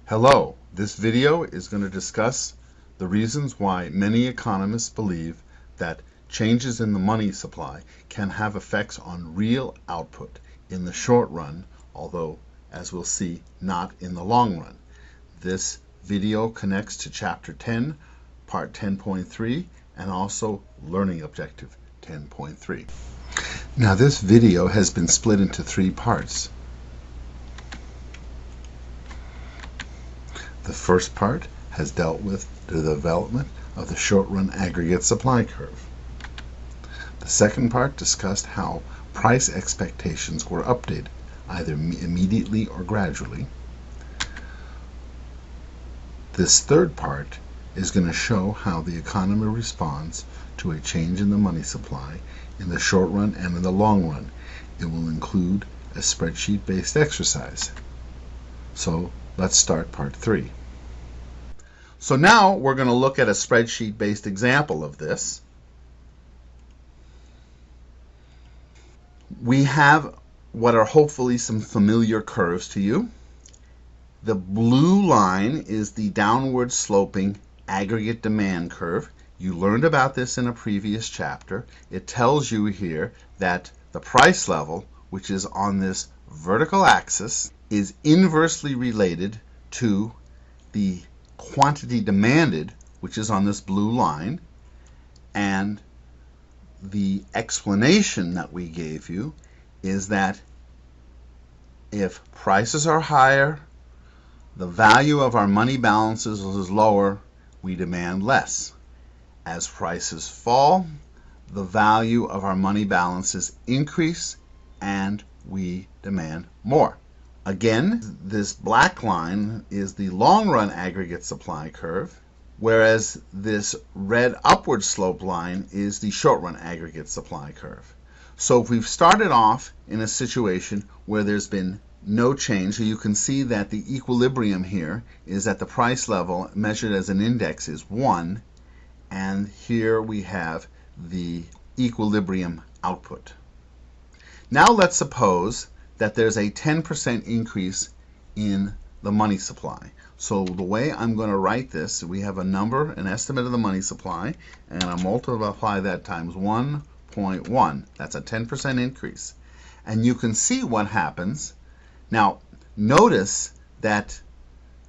Hello, this video is going to discuss the reasons why many economists believe that changes in the money supply can have effects on real output in the short run, although, as we'll see, not in the long run. This video connects to Chapter 10, Part 10.3, and also Learning Objective 10.3. Now, this video has been split into three parts. The first part has dealt with the development of the short-run aggregate supply curve. The second part discussed how price expectations were updated, either immediately or gradually. This third part is going to show how the economy responds to a change in the money supply in the short run and in the long run. It will include a spreadsheet-based exercise. So let's start part 3. So now we're going to look at a spreadsheet-based example of this. We have what are hopefully some familiar curves to you. The blue line is the downward sloping aggregate demand curve. You learned about this in a previous chapter. It tells you here that the price level, which is on this vertical axis, is inversely related to the quantity demanded, which is on this blue line, and the explanation that we gave you is that if prices are higher, the value of our money balances is lower, we demand less. As prices fall, the value of our money balances increase and we demand more. Again, this black line is the long-run aggregate supply curve, whereas this red upward slope line is the short-run aggregate supply curve. So if we've started off in a situation where there's been no change, so you can see that the equilibrium here is at the price level measured as an index is 1, and here we have the equilibrium output. Now let's suppose that there's a 10% increase in the money supply. So the way I'm going to write this, we have a number, an estimate of the money supply, and I multiply that times 1.1. That's a 10% increase. And you can see what happens. Now, notice that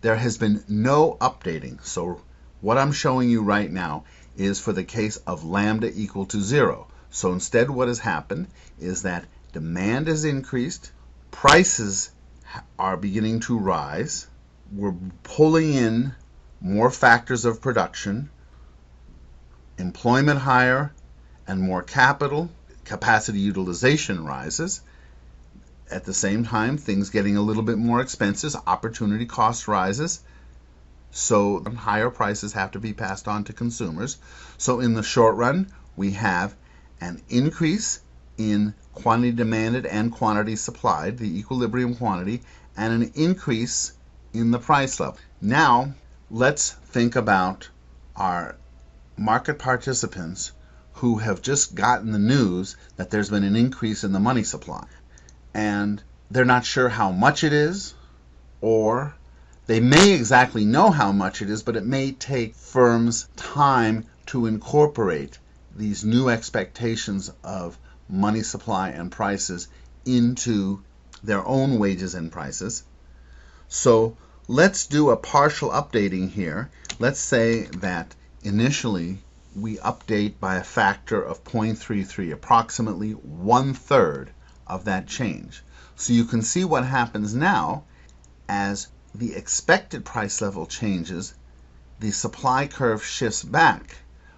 there has been no updating. So what I'm showing you right now is for the case of lambda equal to 0. So instead what has happened is that demand has increased, prices are beginning to rise, we're pulling in more factors of production, employment higher, and more capital, capacity utilization rises. At the same time, things getting a little bit more expensive, opportunity cost rises, so higher prices have to be passed on to consumers. So in the short run, we have an increase in quantity demanded and quantity supplied, the equilibrium quantity, and an increase in the price level. Now, let's think about our market participants who have just gotten the news that there's been an increase in the money supply. And they're not sure how much it is, or they may exactly know how much it is, but it may take firms time to incorporate these new expectations of money supply and prices into their own wages and prices. So let's do a partial updating here. Let's say that initially we update by a factor of 0.33, approximately 1/3 of that change. So you can see what happens now as the expected price level changes, the supply curve shifts back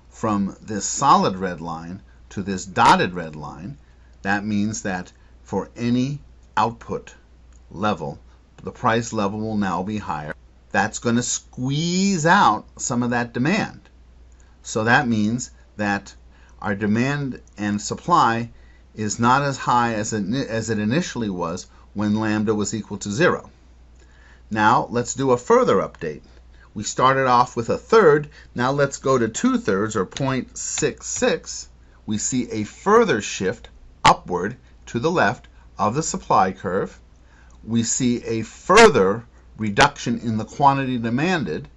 from this solid red line to this dotted red line. That means that for any output level, the price level will now be higher. That's going to squeeze out some of that demand. So that means that our demand and supply is not as high as it initially was when lambda was equal to 0. Now let's do a further update. We started off with 1/3. Now let's go to 2/3 or 0.66. We see a further shift upward to the left of the supply curve. We see a further reduction in the quantity demanded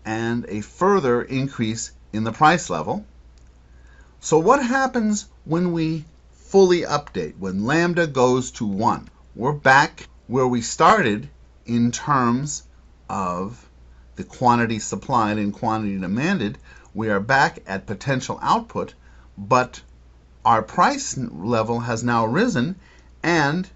and a further increase in the price level. So what happens when we fully update, when lambda goes to 1? We're back where we started in terms of the quantity supplied and quantity demanded. We are back at potential output, but our price level has now risen, and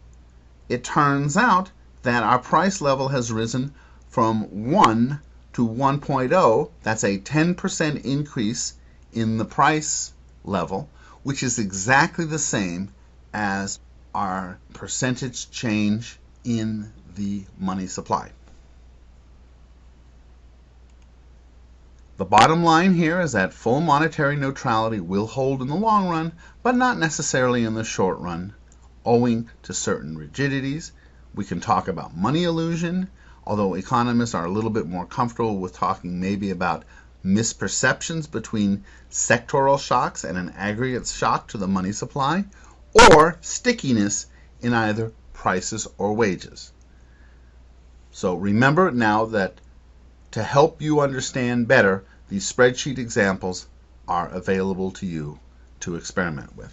it turns out that our price level has risen from 1 to 1.0. That's a 10% increase in the price level, which is exactly the same as our percentage change in the money supply. The bottom line here is that full monetary neutrality will hold in the long run, but not necessarily in the short run, owing to certain rigidities. We can talk about money illusion, although economists are a little bit more comfortable with talking maybe about misperceptions between sectoral shocks and an aggregate shock to the money supply, or stickiness in either prices or wages. So remember now that to help you understand better, these spreadsheet examples are available to you to experiment with.